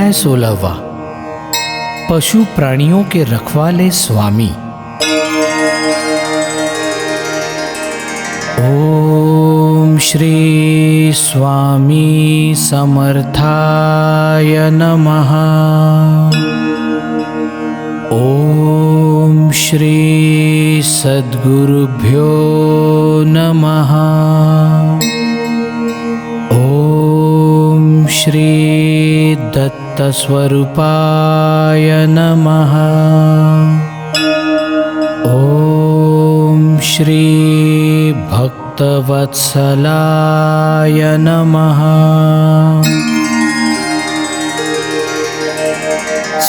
अध्याय 16वां। पशु प्राणियों के रखवाले स्वामी। ओम श्री स्वामी समर्थाय नमः। ओम श्री सद्गुरुभ्यो नमः। ओम श्री दत्तस्वरूपाय नमः। ओम श्री भक्तवत्सलाय नमः।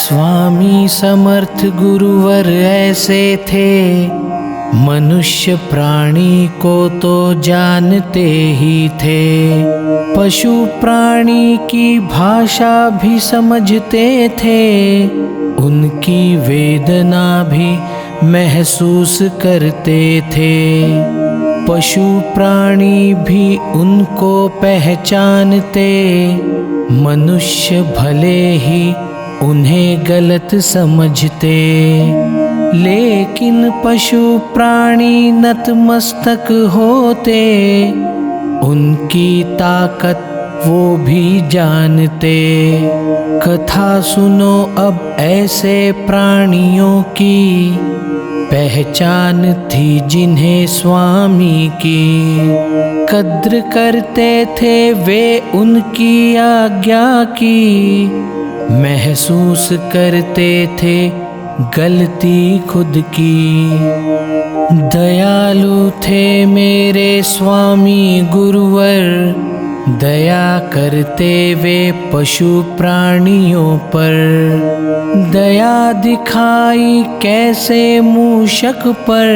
स्वामी समर्थ गुरुवर ऐसे थे, मनुष्य प्राणी को तो जानते ही थे। पशु प्राणी की भाषा भी समझते थे, उनकी वेदना भी महसूस करते थे। पशु प्राणी भी उनको पहचानते, मनुष्य भले ही उन्हें गलत समझते। लेकिन पशु प्राणी नतमस्तक होते, उनकी ताकत वो भी जानते। कथा सुनो अब ऐसे प्राणियों की, पहचान थी जिन्हें स्वामी की। कद्र करते थे वे उनकी आज्ञा की, महसूस करते थे गलती खुद की। दयालु थे मेरे स्वामी गुरुवर, दया करते वे पशु प्राणियों पर। दया दिखाई कैसे मूषक पर,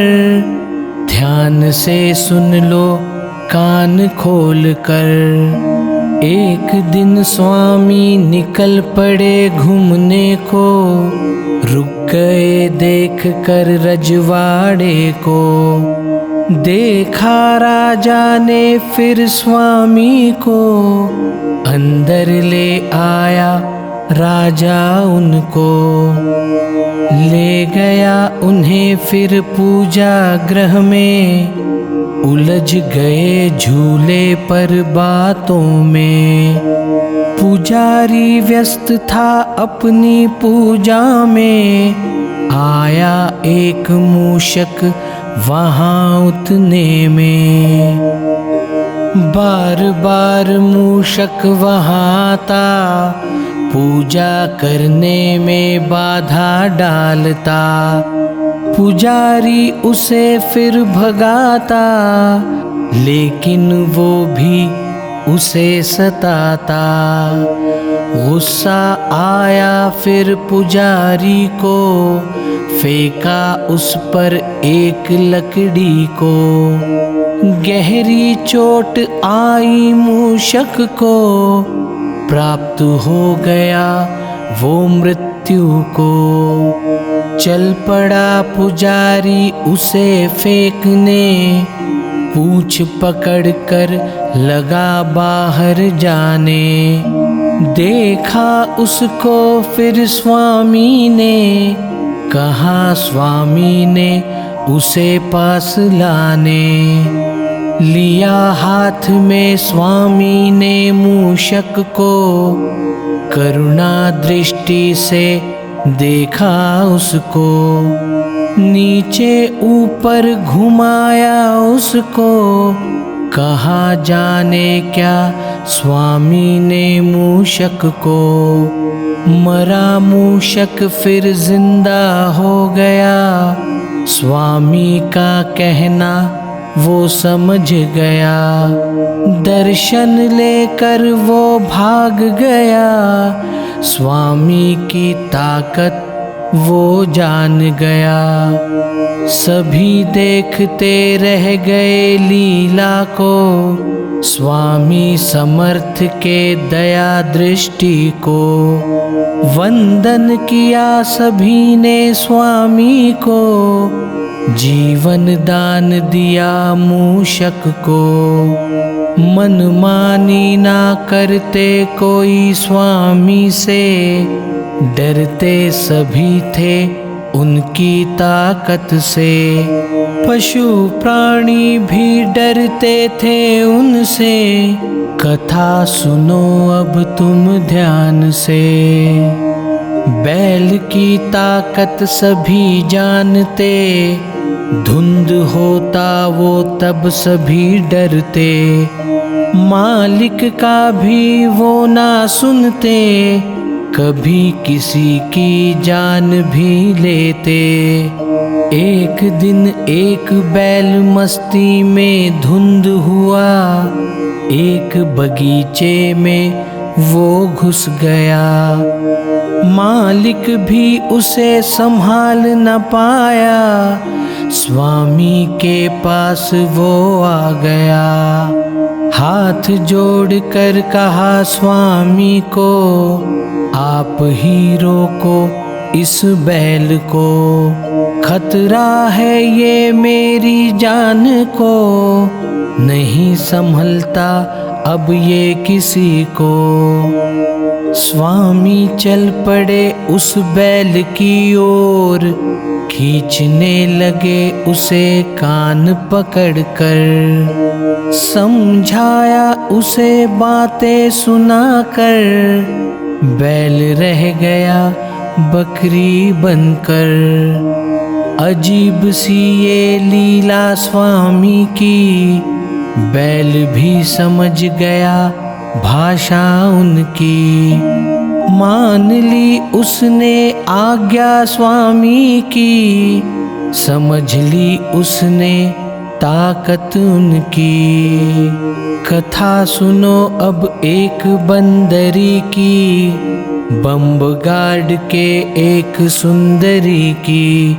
ध्यान से सुन लो कान खोल कर। एक दिन स्वामी निकल पड़े घूमने को, रुक गए देख कर रजवाड़े को। देखा राजा ने फिर स्वामी को, अंदर ले आया राजा उनको। ले गया उन्हें फिर पूजा गृह में, उलझ गए झूले पर बातों में। पुजारी व्यस्त था अपनी पूजा में, आया एक मूषक वहाँ उतने में। बार बार मूषक वहाँ आता, पूजा करने में बाधा डालता। पुजारी उसे फिर भगाता, लेकिन वो भी उसे सताता। गुस्सा आया फिर पुजारी को, फेंका उस पर एक लकड़ी को। गहरी चोट आई मूषक को, प्राप्त हो गया वो मृत्यु को। चल पड़ा पुजारी उसे फेंकने, पूंछ पकड़ कर लगा बाहर जाने। देखा उसको फिर स्वामी ने, कहा स्वामी ने उसे पास लाने। लिया हाथ में स्वामी ने मूषक को, करुणा दृष्टि से देखा उसको। नीचे ऊपर घुमाया उसको, कहा जाने क्या स्वामी ने मूषक को। मरा मूषक फिर जिंदा हो गया, स्वामी का कहना वो समझ गया। दर्शन लेकर वो भाग गया, स्वामी की ताकत वो जान गया। सभी देखते रह गए लीला को, स्वामी समर्थ के दया दृष्टि को। वंदन किया सभी ने स्वामी को, जीवन दान दिया मूषक को। मनमानी ना करते कोई स्वामी से, डरते सभी थे उनकी ताकत से। पशु प्राणी भी डरते थे उनसे, कथा सुनो अब तुम ध्यान से। बैल की ताकत सभी जानते, धुंध होता वो तब सभी डरते। मालिक का भी वो ना सुनते, कभी किसी की जान भी लेते। एक दिन एक बैल मस्ती में धुंध हुआ, एक बगीचे में वो घुस गया। मालिक भी उसे संभाल न पाया, स्वामी के पास वो आ गया। हाथ जोड़कर कहा स्वामी को, आप ही रोको इस बैल को। खतरा है ये मेरी जान को, नहीं संभलता अब ये किसी को। स्वामी चल पड़े उस बैल की ओर, खींचने लगे उसे कान पकड़कर। समझाया उसे बातें सुनाकर, बैल रह गया बकरी बनकर। अजीब सी ये लीला स्वामी की, बैल भी समझ गया भाषा उनकी। मान ली उसने आज्ञा स्वामी की, समझ ली उसने ताकत उनकी। कथा सुनो अब एक बंदरी की, बम्ब गार्ड के एक सुंदरी की।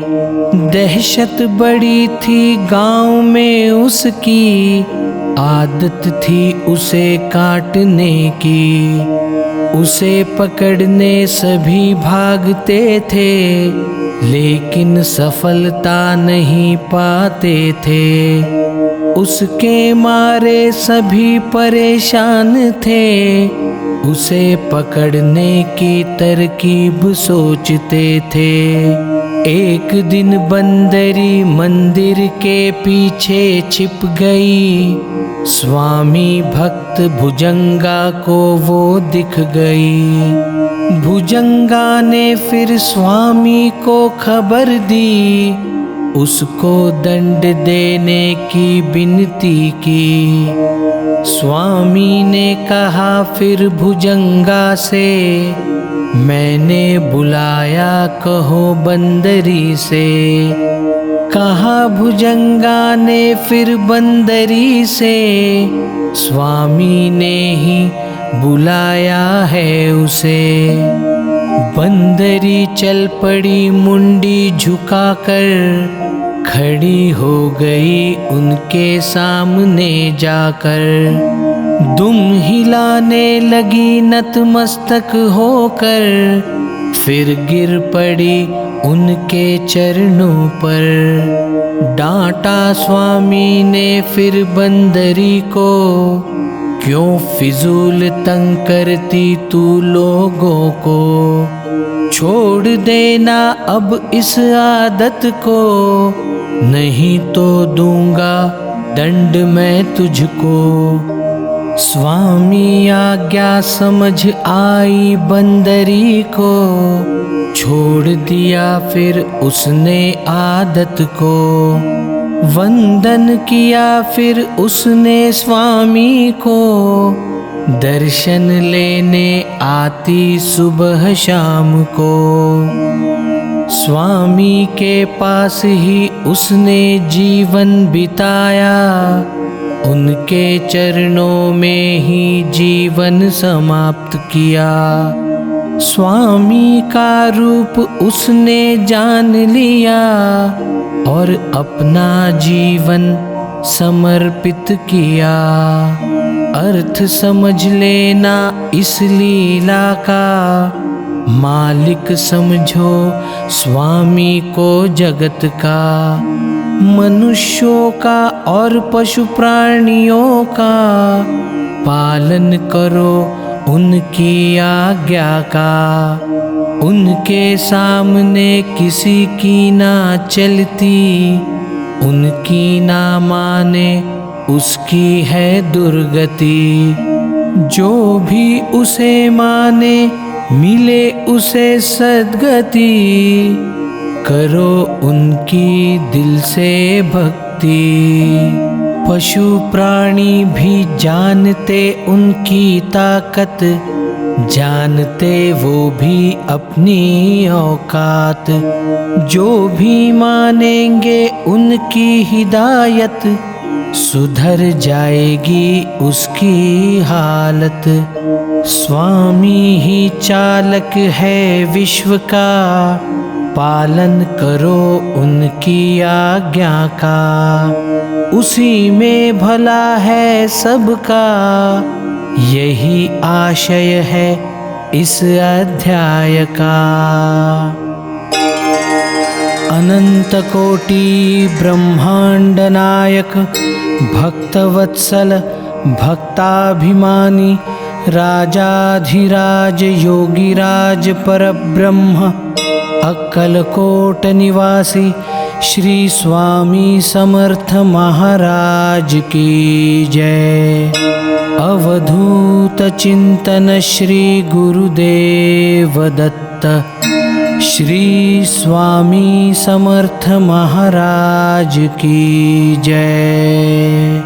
दहशत बड़ी थी गांव में उसकी, आदत थी उसे काटने की। उसे पकड़ने सभी भागते थे, लेकिन सफलता नहीं पाते थे। उसके मारे सभी परेशान थे, उसे पकड़ने की तरकीब सोचते थे। एक दिन बंदरी मंदिर के पीछे छिप गई, स्वामी भक्त भुजंगा को वो दिख गई। भुजंगा ने फिर स्वामी को खबर दी, उसको दंड देने की विनती की। स्वामी ने कहा फिर भुजंगा से, मैंने बुलाया कहो बंदरी से। कहा भुजंगा ने फिर बंदरी से, स्वामी ने ही बुलाया है उसे। बंदरी चल पड़ी मुंडी झुकाकर, खड़ी हो गई उनके सामने जाकर। दुम हिलाने लगी नतमस्तक होकर, फिर गिर पड़ी उनके चरणों पर। डांटा स्वामी ने फिर बंदरी को, क्यों फिजूल तंग करती तू लोगों को। छोड़ देना अब इस आदत को, नहीं तो दूंगा दंड मैं तुझको। स्वामी आज्ञा समझ आई बंदरी को, छोड़ दिया फिर उसने आदत को। वंदन किया फिर उसने स्वामी को, दर्शन लेने आती सुबह शाम को। स्वामी के पास ही उसने जीवन बिताया, उनके चरणों में ही जीवन समाप्त किया। स्वामी का रूप उसने जान लिया और अपना जीवन समर्पित किया। अर्थ समझ लेना इस लीला का, मालिक समझो स्वामी को जगत का। मनुष्यों का और पशु प्राणियों का पालन करो उनकी आज्ञा का। उनके सामने किसी की ना चलती, उनकी ना माने उसकी है दुर्गति। जो भी उसे माने मिले उसे सद्गति, करो उनकी दिल से भक्ति। पशु प्राणी भी जानते उनकी ताकत, जानते वो भी अपनी औकात। जो भी मानेंगे उनकी हिदायत, सुधर जाएगी उसकी हालत। स्वामी ही चालक है विश्व का, पालन करो उनकी आज्ञा का। उसी में भला है सबका, यही आशय है इस अध्याय का। अनंत कोटि ब्रह्मांड नायक, भक्तवत्सल भक्ताभिमानी, राजाधिराज योगिराज परब्रह्म, अक्कलकोट निवासी श्री स्वामी समर्थ महाराज की जय। अवधूत चिंतन श्री गुरुदेव दत्त, श्री स्वामी समर्थ महाराज की जय।